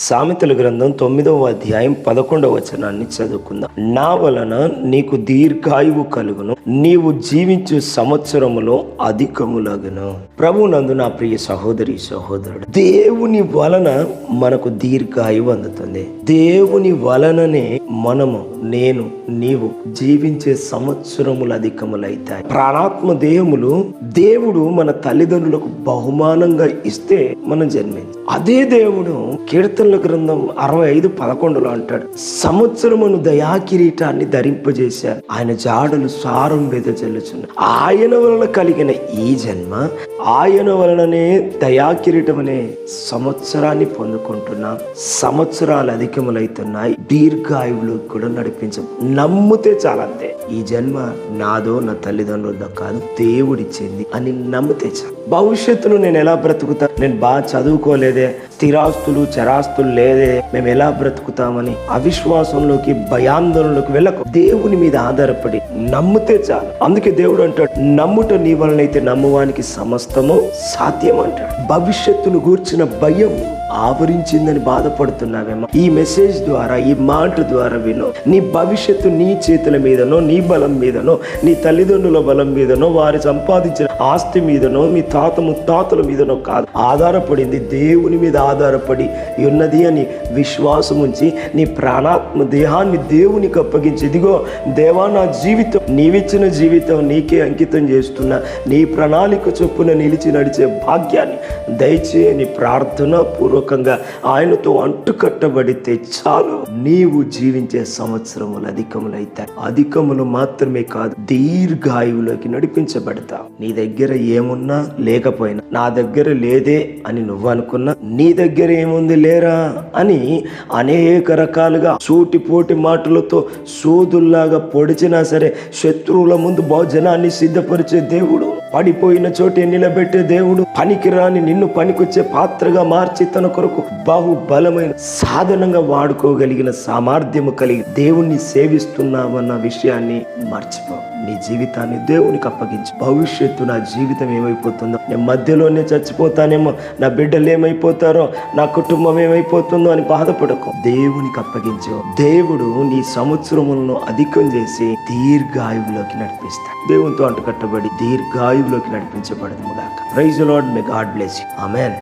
సామెతల గ్రంథం 9వ అధ్యాయం 11వ వచనాన్ని చదువుకుందాం. నా వలన నీకు దీర్ఘాయువు కలుగును, నీవు జీవించు సంవత్సరములో అధికములగును. ప్రభువునందు నా ప్రియ సహోదరి సహోదరుడు, దేవుని వలన మనకు దీర్ఘాయువు అందుతుంది. దేవుని వలననే మనము, నేను, నీవు జీవించే సంవత్సరములు అధికములైతాయి. ప్రాణాత్మ దేహములు దేవుడు మన తల్లిదండ్రులకు బహుమానంగా ఇస్తే మనం జన్మించాం. అదే దేవుడు కీర్తనల గ్రంథం 65:11 అంటాడు, సంవత్సరమును దయా కిరీటాన్ని ధరింపజేశారు, ఆయన జాడలు సారం వెదజల్లుచున్నారు. ఆయన వలన కలిగిన ఈ జన్మ, ఆయన వలననే దయా కిరీటం అనే సంవత్సరాన్ని పొందుకుంటున్నాం. సంవత్సరాలు అధికములైతున్నాయి, దీర్ఘాయువులు కూడా నడిపించం. నమ్మితే చాలంతే. ఈ జన్మ నాదో, నా తల్లిదండ్రులదో కాదు, దేవుడిచ్చింది అని నమ్మితే చాలు. భవిష్యత్తులో నేను ఎలా బ్రతుకుతా, నేను బాగా చదువుకోలేదే, స్థిరాస్తులు చరాస్తులు లేదే, మేము ఎలా బ్రతుకుతామని అవిశ్వాసంలోకి, భయాందోళనలోకి వెళ్ళకు. దేవుని మీద ఆధారపడి నమ్మితే చాలు. అందుకే దేవుడు అంటాడు, నమ్ముట నీ వలనైతే నమ్మువానికి సమస్తము సాధ్యం అంటాడు. భవిష్యత్తును గూర్చిన భయం ఆవరించిందని బాధపడుతున్నావేమో, ఈ మెసేజ్ ద్వారా, ఈ మాట ద్వారా విను. నీ భవిష్యత్తు నీ చేతుల మీదనో, నీ బలం మీదనో, నీ తల్లిదండ్రుల బలం మీదనో, వారి సంపాదించిన ఆస్తి మీదనో, మీ తాత ముత్తాతల మీదనో కాదు ఆధారపడింది, దేవుని మీద ఆధారపడి ఉన్నది అని విశ్వాసం ఉంచి నీ ప్రాణాత్మ దేహాన్ని దేవునికి అప్పగించి, ఇదిగో దేవా, నా జీవితం నీవిచ్చిన జీవితం నీకే అంకితం చేస్తున్నా, నీ ప్రణాళిక చొప్పున నిలిచి నడిచే భాగ్యాన్ని దయచేయని ప్రార్థన పూర్వకంగా ఆయనతో అంటుకట్టబడితే చాలు. నీవు జీవించే సంవత్సరములు అధికములైతాయి. అధికములు మాత్రమే కాదు, దీర్ఘాయువులోకి నడిపించబడతావు. నీ దగ్గర ఏమున్నా లేకపోయినా, నా దగ్గర లేదే అని నువ్వు అనుకున్నా, నీ దగ్గర ఏముంది లేరా అని అనేక రకాలుగా సూటిపోటి మాటలతో సోదుల్లాగా పొడిచినా సరే శత్రువుల ముందు బహుజనాన్ని సిద్ధపరిచే దేవుడు, పడిపోయిన చోటే నిలబెట్టే దేవుడు, పనికిరాని నిన్ను పనికొచ్చే పాత్రగా మార్చి తన కొరకు బహుబలమైన సాధనంగా వాడుకోగలిగిన సామర్థ్యము కలిగి దేవుణ్ణి సేవిస్తున్నావన్న విషయాన్ని మర్చిపో. నీ జీవితాన్ని దేవునికి అప్పగించు. భవిష్యత్తు, నా జీవితం ఏమైపోతుందో, నేను మధ్యలోనే చచ్చిపోతానేమో, నా బిడ్డలు ఏమైపోతారో, నా కుటుంబం ఏమైపోతుందో అని బాధపడకు. దేవునికి అప్పగించు. దేవుడు నీ సంవత్సరములను అధికం చేసి దీర్ఘాయువులోకి నడిపిస్తాడు. దేవునితో అంటుకట్టబడి దీర్ఘాయువులోకి నడిపించబడదుముగాక. Praise the Lord. May God bless you. Amen.